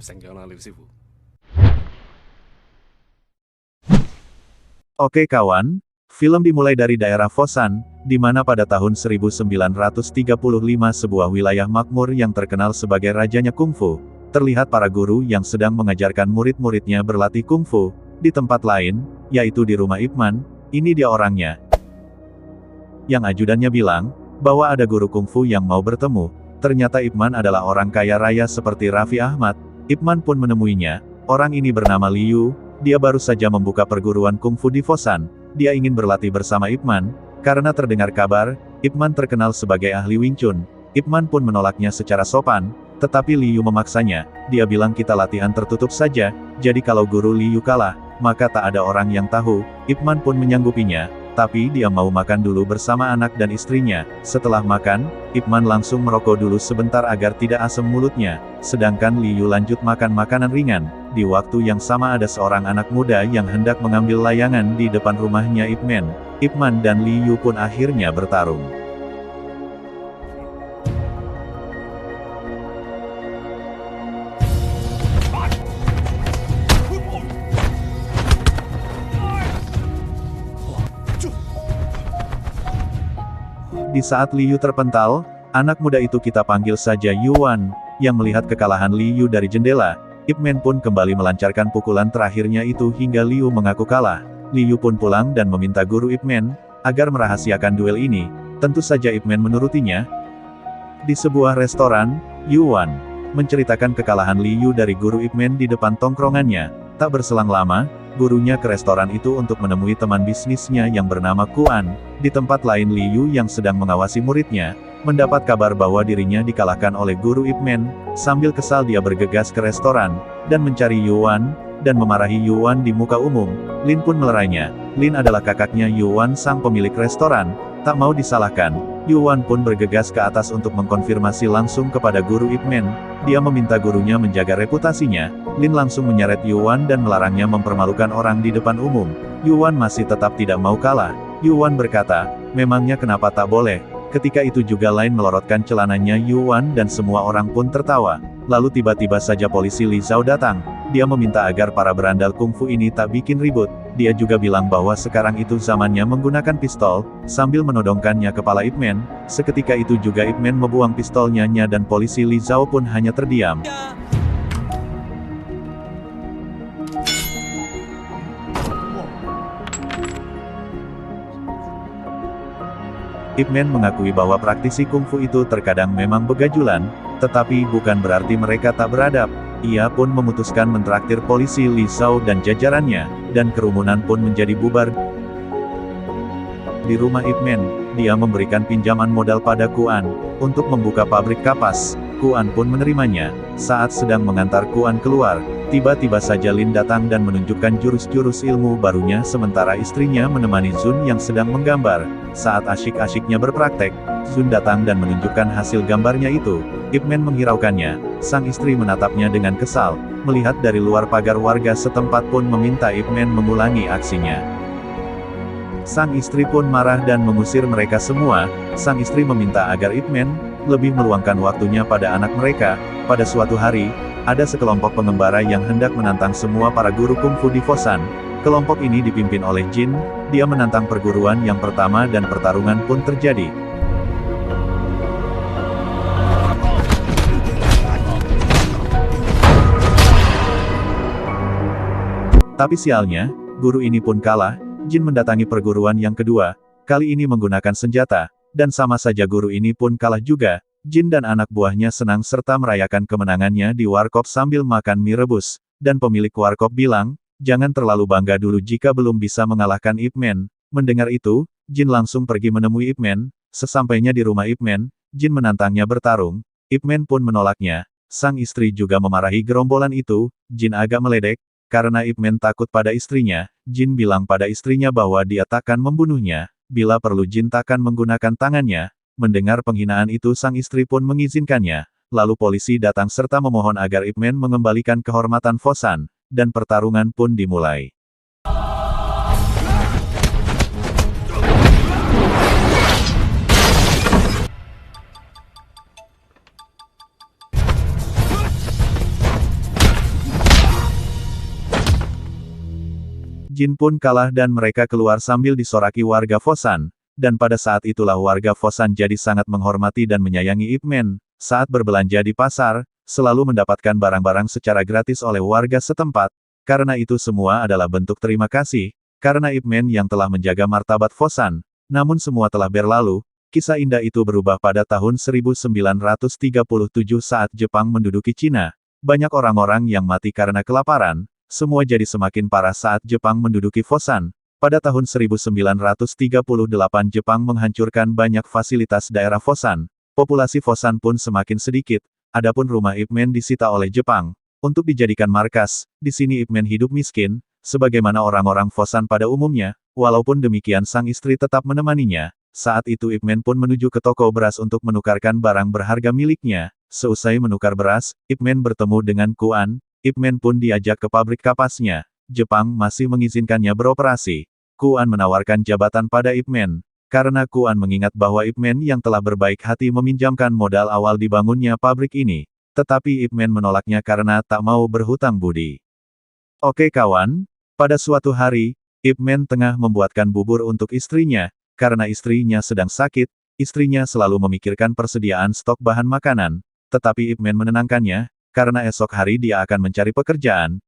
成長啦，廖師傅。Oke kawan, film dimulai dari daerah Fosan, di mana pada tahun 1935 sebuah wilayah makmur yang terkenal sebagai rajanya kungfu, terlihat para guru yang sedang mengajarkan murid-muridnya berlatih kungfu, di tempat lain, yaitu di rumah Ip Man. Ini dia orangnya. Yang ajudannya bilang, bahwa ada guru kungfu yang mau bertemu. Ternyata Ip Man adalah orang kaya raya seperti Raffi Ahmad. Ip Man pun menemuinya. Orang ini bernama Liu. Dia baru saja membuka perguruan kungfu di Fosan. Dia ingin berlatih bersama Ip Man. Karena terdengar kabar, Ip Man terkenal sebagai ahli Wing Chun. Ip Man pun menolaknya secara sopan. Tetapi Liu memaksanya. Dia bilang kita latihan tertutup saja. Jadi kalau guru Liu kalah, maka tak ada orang yang tahu. Ip Man pun menyanggupinya. Tapi dia mau makan dulu bersama anak dan istrinya. Setelah makan, Ip Man langsung merokok dulu sebentar agar tidak asam mulutnya. Sedangkan Liu lanjut makan makanan ringan. Di waktu yang sama ada seorang anak muda yang hendak mengambil layangan di depan rumahnya Ip Man. Ip Man dan Liu pun akhirnya bertarung. Di saat Liu terpental, anak muda itu kita panggil saja Yuan, yang melihat kekalahan Liu dari jendela, Ip Man pun kembali melancarkan pukulan terakhirnya itu hingga Liu mengaku kalah. Liu pun pulang dan meminta guru Ip Man, agar merahasiakan duel ini. Tentu saja Ip Man menurutinya. Di sebuah restoran, Yuan menceritakan kekalahan Liu dari guru Ip Man di depan tongkrongannya. Tak berselang lama, gurunya ke restoran itu untuk menemui teman bisnisnya yang bernama Kuan. Di tempat lain Liu yang sedang mengawasi muridnya, mendapat kabar bahwa dirinya dikalahkan oleh guru Ip Man. Sambil kesal dia bergegas ke restoran, dan mencari Yuan, dan memarahi Yuan di muka umum. Lin pun melerainya. Lin adalah kakaknya Yuan sang pemilik restoran. Tak mau disalahkan, Yuan pun bergegas ke atas untuk mengkonfirmasi langsung kepada guru Ip Man. Dia meminta gurunya menjaga reputasinya. Lin langsung menyeret Yuan dan melarangnya mempermalukan orang di depan umum. Yuan masih tetap tidak mau kalah. Yuan berkata, memangnya kenapa tak boleh? Ketika itu juga Lin melorotkan celananya Yuan dan semua orang pun tertawa. Lalu tiba-tiba saja polisi Li Zhao datang. Dia meminta agar para berandal kungfu ini tak bikin ribut. Dia juga bilang bahwa sekarang itu zamannya menggunakan pistol, sambil menodongkannya kepala Ip Man. Seketika itu juga Ip Man membuang pistolnya dan polisi Li Zhao pun hanya terdiam. Ip Man mengakui bahwa praktisi kungfu itu terkadang memang begajulan, tetapi bukan berarti mereka tak beradab. Ia pun memutuskan mentraktir polisi Li Zhao dan jajarannya, dan kerumunan pun menjadi bubar. Di rumah Ip Man, dia memberikan pinjaman modal pada Kuan, untuk membuka pabrik kapas. Kuan pun menerimanya. Saat sedang mengantar Kuan keluar, tiba-tiba saja Lin datang dan menunjukkan jurus-jurus ilmu barunya sementara istrinya menemani Zun yang sedang menggambar. Saat asyik-asyiknya berpraktek, Zun datang dan menunjukkan hasil gambarnya itu. Ip Man menghiraukannya. Sang istri menatapnya dengan kesal. Melihat dari luar pagar, warga setempat pun meminta Ip Man mengulangi aksinya. Sang istri pun marah dan mengusir mereka semua. Sang istri meminta agar Ip Man lebih meluangkan waktunya pada anak mereka. Pada suatu hari, ada sekelompok pengembara yang hendak menantang semua para guru kungfu di Fosan. Kelompok ini dipimpin oleh Jin. Dia menantang perguruan yang pertama dan pertarungan pun terjadi. Tapi sialnya, guru ini pun kalah. Jin mendatangi perguruan yang kedua, kali ini menggunakan senjata, dan sama saja guru ini pun kalah juga. Jin dan anak buahnya senang serta merayakan kemenangannya di warkop sambil makan mie rebus. Dan pemilik warkop bilang, jangan terlalu bangga dulu jika belum bisa mengalahkan Ip Man. Mendengar itu, Jin langsung pergi menemui Ip Man. Sesampainya di rumah Ip Man, Jin menantangnya bertarung. Ip Man pun menolaknya. Sang istri juga memarahi gerombolan itu. Jin agak meledek. Karena Ip Man takut pada istrinya, Jin bilang pada istrinya bahwa dia takkan membunuhnya. Bila perlu Jin takkan menggunakan tangannya. Mendengar penghinaan itu sang istri pun mengizinkannya. Lalu polisi datang serta memohon agar Ip Man mengembalikan kehormatan Fosan. Dan pertarungan pun dimulai. Jin pun kalah dan mereka keluar sambil disoraki warga Fosan. Dan pada saat itulah warga Fosan jadi sangat menghormati dan menyayangi Ip Man. Saat berbelanja di pasar, selalu mendapatkan barang-barang secara gratis oleh warga setempat. Karena itu semua adalah bentuk terima kasih, karena Ip Man yang telah menjaga martabat Fosan. Namun semua telah berlalu, kisah indah itu berubah pada tahun 1937 saat Jepang menduduki Cina. Banyak orang-orang yang mati karena kelaparan. Semua jadi semakin parah saat Jepang menduduki Fosan. Pada tahun 1938 Jepang menghancurkan banyak fasilitas daerah Fosan. Populasi Fosan pun semakin sedikit. Adapun rumah Ip Man disita oleh Jepang. Untuk dijadikan markas, di sini Ip Man hidup miskin, sebagaimana orang-orang Fosan pada umumnya. Walaupun demikian sang istri tetap menemaninya. Saat itu Ip Man pun menuju ke toko beras untuk menukarkan barang berharga miliknya. Seusai menukar beras, Ip Man bertemu dengan Kuan. Ip Man pun diajak ke pabrik kapasnya. Jepang masih mengizinkannya beroperasi. Kuan menawarkan jabatan pada Ip Man. Karena Kuan mengingat bahwa Ip Man yang telah berbaik hati meminjamkan modal awal dibangunnya pabrik ini. Tetapi Ip Man menolaknya karena tak mau berhutang budi. Oke kawan, pada suatu hari, Ip Man tengah membuatkan bubur untuk istrinya. Karena istrinya sedang sakit, istrinya selalu memikirkan persediaan stok bahan makanan. Tetapi Ip Man menenangkannya, karena esok hari dia akan mencari pekerjaan.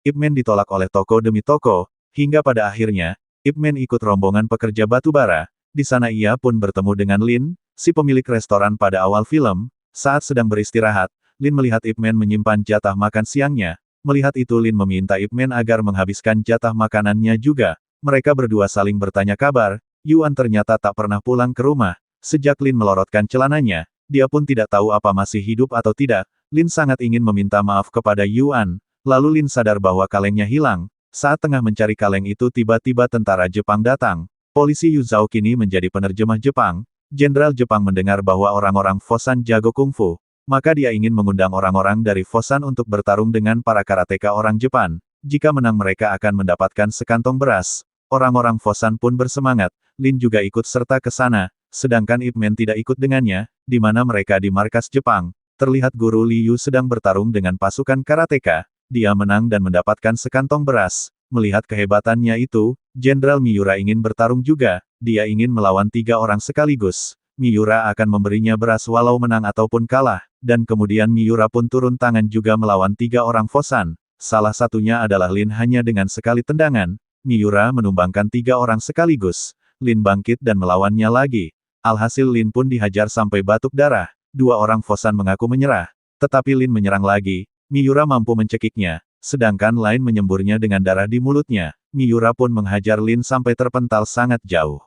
Ip Man ditolak oleh toko demi toko, hingga pada akhirnya, Ip Man ikut rombongan pekerja batubara. Di sana ia pun bertemu dengan Lin, si pemilik restoran pada awal film. Saat sedang beristirahat, Lin melihat Ip Man menyimpan jatah makan siangnya. Melihat itu Lin meminta Ip Man agar menghabiskan jatah makanannya juga. Mereka berdua saling bertanya kabar. Yuan ternyata tak pernah pulang ke rumah. Sejak Lin melorotkan celananya, dia pun tidak tahu apa masih hidup atau tidak. Lin sangat ingin meminta maaf kepada Yuan. Lalu Lin sadar bahwa kalengnya hilang. Saat tengah mencari kaleng itu tiba-tiba tentara Jepang datang. Polisi Yu Zhao kini menjadi penerjemah Jepang. Jenderal Jepang mendengar bahwa orang-orang Fosan jago kungfu. Maka dia ingin mengundang orang-orang dari Fosan untuk bertarung dengan para karateka orang Jepang. Jika menang mereka akan mendapatkan sekantong beras. Orang-orang Fosan pun bersemangat. Lin juga ikut serta ke sana. Sedangkan Ip Man tidak ikut dengannya, di mana mereka di markas Jepang. Terlihat guru Liu sedang bertarung dengan pasukan karateka. Dia menang dan mendapatkan sekantong beras. Melihat kehebatannya itu, Jenderal Miura ingin bertarung juga. Dia ingin melawan 3 orang sekaligus. Miura akan memberinya beras walau menang ataupun kalah. Dan kemudian Miura pun turun tangan juga melawan 3 orang Fosan. Salah satunya adalah Lin hanya dengan sekali tendangan. Miura menumbangkan 3 orang sekaligus. Lin bangkit dan melawannya lagi. Alhasil Lin pun dihajar sampai batuk darah. 2 orang Fosan mengaku menyerah. Tetapi Lin menyerang lagi. Miura mampu mencekiknya. Sedangkan Lin menyemburnya dengan darah di mulutnya. Miura pun menghajar Lin sampai terpental sangat jauh.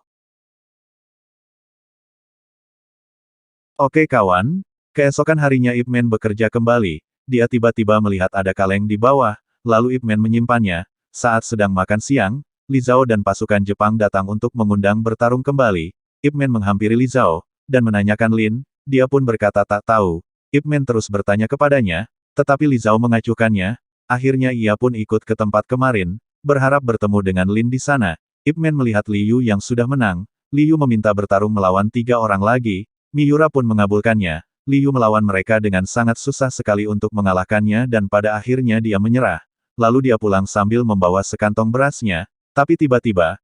Oke kawan. Keesokan harinya Ip Man bekerja kembali. Dia tiba-tiba melihat ada kaleng di bawah. Lalu Ip Man menyimpannya. Saat sedang makan siang, Li Zhao dan pasukan Jepang datang untuk mengundang bertarung kembali. Ip Man menghampiri Li Zhao, dan menanyakan Lin. Dia pun berkata tak tahu. Ip Man terus bertanya kepadanya, tetapi Li Zhao mengacuhkannya. Akhirnya ia pun ikut ke tempat kemarin, berharap bertemu dengan Lin di sana. Ip Man melihat Liu yang sudah menang. Liu meminta bertarung melawan 3 orang lagi. Miura pun mengabulkannya. Liu melawan mereka dengan sangat susah sekali untuk mengalahkannya dan pada akhirnya dia menyerah. Lalu dia pulang sambil membawa sekantong berasnya. Tapi tiba-tiba,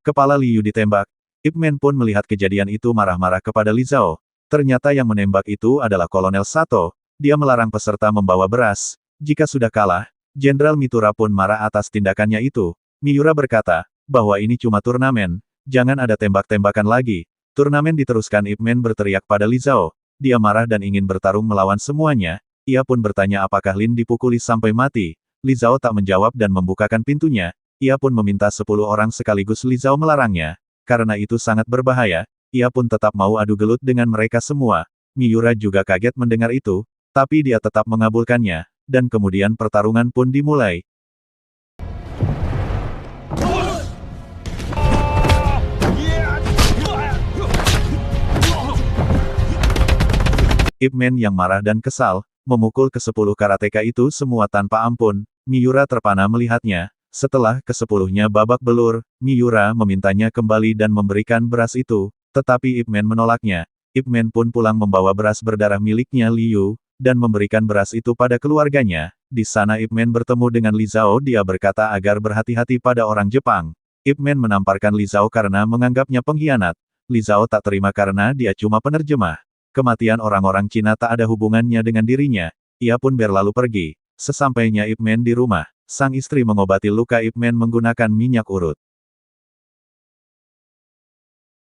kepala Liu ditembak. Ip Man pun melihat kejadian itu marah-marah kepada Li Zhao. Ternyata yang menembak itu adalah Kolonel Sato. Dia melarang peserta membawa beras. Jika sudah kalah, Jenderal Mitura pun marah atas tindakannya itu. Miura berkata, bahwa ini cuma turnamen. Jangan ada tembak-tembakan lagi. Turnamen diteruskan. Ip Man berteriak pada Li Zhao. Dia marah dan ingin bertarung melawan semuanya. Ia pun bertanya apakah Lin dipukuli sampai mati. Li Zhao tak menjawab dan membukakan pintunya. Ia pun meminta 10 orang sekaligus. Li Zhao melarangnya. Karena itu sangat berbahaya, ia pun tetap mau adu gelut dengan mereka semua. Miura juga kaget mendengar itu, tapi dia tetap mengabulkannya, dan kemudian pertarungan pun dimulai. Ip Man yang marah dan kesal, memukul ke-10 karateka itu semua tanpa ampun. Miura terpana melihatnya. Setelah ke-10-nya babak belur, Miura memintanya kembali dan memberikan beras itu, tetapi Ip Man menolaknya. Ip Man pun pulang membawa beras berdarah miliknya Liu. dan memberikan beras itu pada keluarganya. Di sana Ip Man bertemu dengan Li Zhao. Dia berkata agar berhati-hati pada orang Jepang. Ip Man menamparkan Li Zhao karena menganggapnya pengkhianat. Li Zhao tak terima karena dia cuma penerjemah. Kematian orang-orang Cina tak ada hubungannya dengan dirinya. Ia pun berlalu pergi. Sesampainya Ip Man di rumah, sang istri mengobati luka Ip Man menggunakan minyak urut.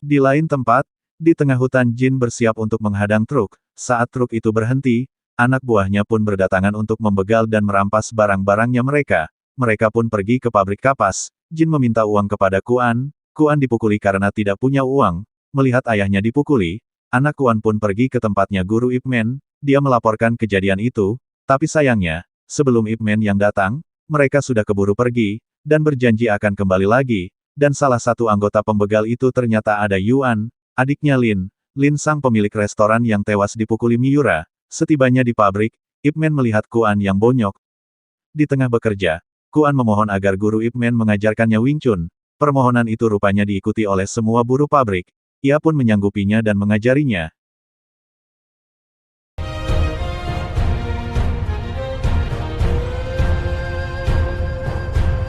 Di lain tempat, di tengah hutan Jin bersiap untuk menghadang truk. Saat truk itu berhenti, anak buahnya pun berdatangan untuk membegal dan merampas barang-barangnya mereka. Mereka pun pergi ke pabrik kapas. Jin meminta uang kepada Kuan. Kuan dipukuli karena tidak punya uang. Melihat ayahnya dipukuli, anak Kuan pun pergi ke tempatnya guru Ip Man. Dia melaporkan kejadian itu, tapi sayangnya, sebelum Ip Man yang datang, mereka sudah keburu pergi, dan berjanji akan kembali lagi. Dan salah satu anggota pembegal itu ternyata ada Yuan, adiknya Lin. Lin sang pemilik restoran yang tewas dipukuli Miura. Setibanya di pabrik, Ip Man melihat Kuan yang bonyok. Di tengah bekerja, Kuan memohon agar guru Ip Man mengajarkannya Wing Chun. Permohonan itu rupanya diikuti oleh semua buruh pabrik. Ia pun menyanggupinya dan mengajarinya.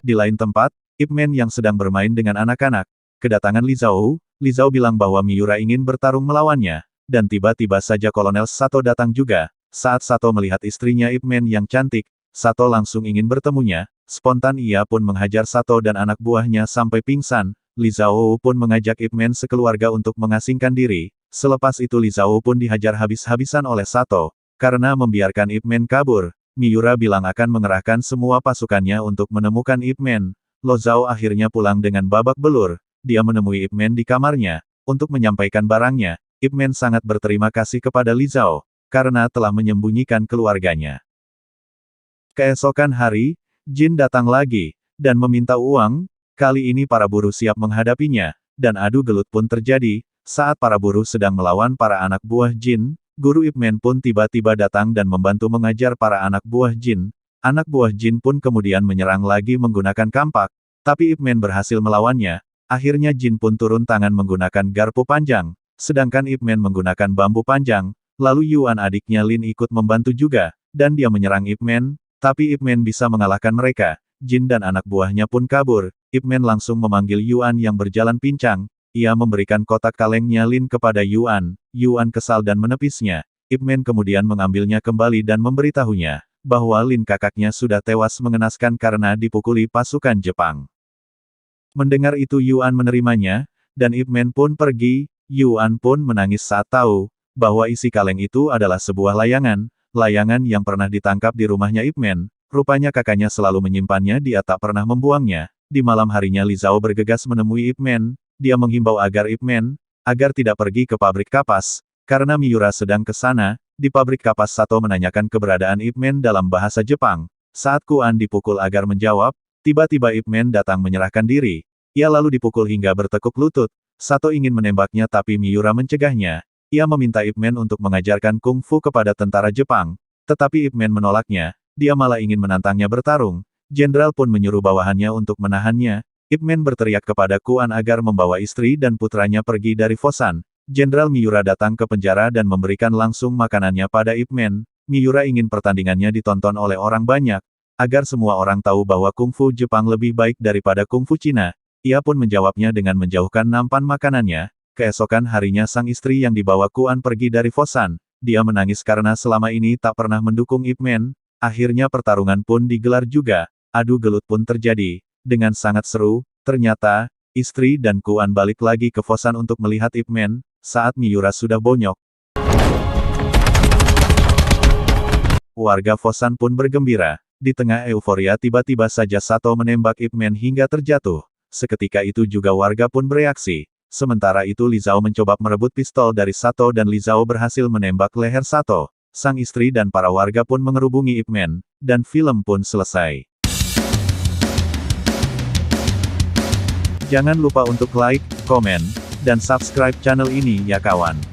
Di lain tempat, Ip Man yang sedang bermain dengan anak-anak. Kedatangan Li Zhao bilang bahwa Miura ingin bertarung melawannya. Dan tiba-tiba saja Kolonel Sato datang juga. Saat Sato melihat istrinya Ip Man yang cantik, Sato langsung ingin bertemunya. Spontan ia pun menghajar Sato dan anak buahnya sampai pingsan. Li Zhao pun mengajak Ip Man sekeluarga untuk mengasingkan diri. Selepas itu Li Zhao pun dihajar habis-habisan oleh Sato. Karena membiarkan Ip Man kabur, Miura bilang akan mengerahkan semua pasukannya untuk menemukan Ip Man. Lo Zhao akhirnya pulang dengan babak belur. Dia menemui Ip Man di kamarnya, untuk menyampaikan barangnya. Ip Man sangat berterima kasih kepada Li Zhao, karena telah menyembunyikan keluarganya. Keesokan hari, Jin datang lagi, dan meminta uang. Kali ini para buruh siap menghadapinya, dan adu gelut pun terjadi. Saat para buruh sedang melawan para anak buah Jin, guru Ip Man pun tiba-tiba datang dan membantu mengajar para anak buah Jin. Anak buah Jin pun kemudian menyerang lagi menggunakan kampak, tapi Ip Man berhasil melawannya. Akhirnya Jin pun turun tangan menggunakan garpu panjang, sedangkan Ip Man menggunakan bambu panjang. Lalu Yuan adiknya Lin ikut membantu juga, dan dia menyerang Ip Man, tapi Ip Man bisa mengalahkan mereka. Jin dan anak buahnya pun kabur. Ip Man langsung memanggil Yuan yang berjalan pincang. Ia memberikan kotak kalengnya Lin kepada Yuan. Yuan kesal dan menepisnya. Ip Man kemudian mengambilnya kembali dan memberitahunya bahwa Lin kakaknya sudah tewas mengenaskan karena dipukuli pasukan Jepang. Mendengar itu Yuan menerimanya, dan Ip Man pun pergi. Yuan pun menangis saat tahu bahwa isi kaleng itu adalah sebuah layangan yang pernah ditangkap di rumahnya Ip Man. Rupanya kakaknya selalu menyimpannya, dia tak pernah membuangnya. Di malam harinya Li Zhao bergegas menemui Ip Man. Dia menghimbau agar Ip Man agar tidak pergi ke pabrik kapas, karena Miura sedang ke sana. Di pabrik kapas Sato menanyakan keberadaan Ip Man dalam bahasa Jepang. Saat Kuan dipukul agar menjawab, tiba-tiba Ip Man datang menyerahkan diri. Ia lalu dipukul hingga bertekuk lutut. Sato ingin menembaknya tapi Miura mencegahnya. Ia meminta Ip Man untuk mengajarkan kungfu kepada tentara Jepang. Tetapi Ip Man menolaknya. Dia malah ingin menantangnya bertarung. Jenderal pun menyuruh bawahannya untuk menahannya. Ip Man berteriak kepada Kuan agar membawa istri dan putranya pergi dari Fosan. Jenderal Miura datang ke penjara dan memberikan langsung makanannya pada Ip Man. Miura ingin pertandingannya ditonton oleh orang banyak, agar semua orang tahu bahwa kungfu Jepang lebih baik daripada kungfu Cina. Ia pun menjawabnya dengan menjauhkan nampan makanannya. Keesokan harinya sang istri yang dibawa Kuan pergi dari Fosan. Dia menangis karena selama ini tak pernah mendukung Ip Man. Akhirnya pertarungan pun digelar juga. Adu gelut pun terjadi. Dengan sangat seru, ternyata, istri dan Kuan balik lagi ke Fosan untuk melihat Ip Man. Saat Miura sudah bonyok, warga Fosan pun bergembira. Di tengah euforia tiba-tiba saja Sato menembak Ip Man hingga terjatuh. Seketika itu juga warga pun bereaksi. Sementara itu Li Zhao mencoba merebut pistol dari Sato dan Li Zhao berhasil menembak leher Sato. Sang istri dan para warga pun mengerubungi Ip Man, dan film pun selesai. Jangan lupa untuk like, komen, dan subscribe channel ini ya kawan.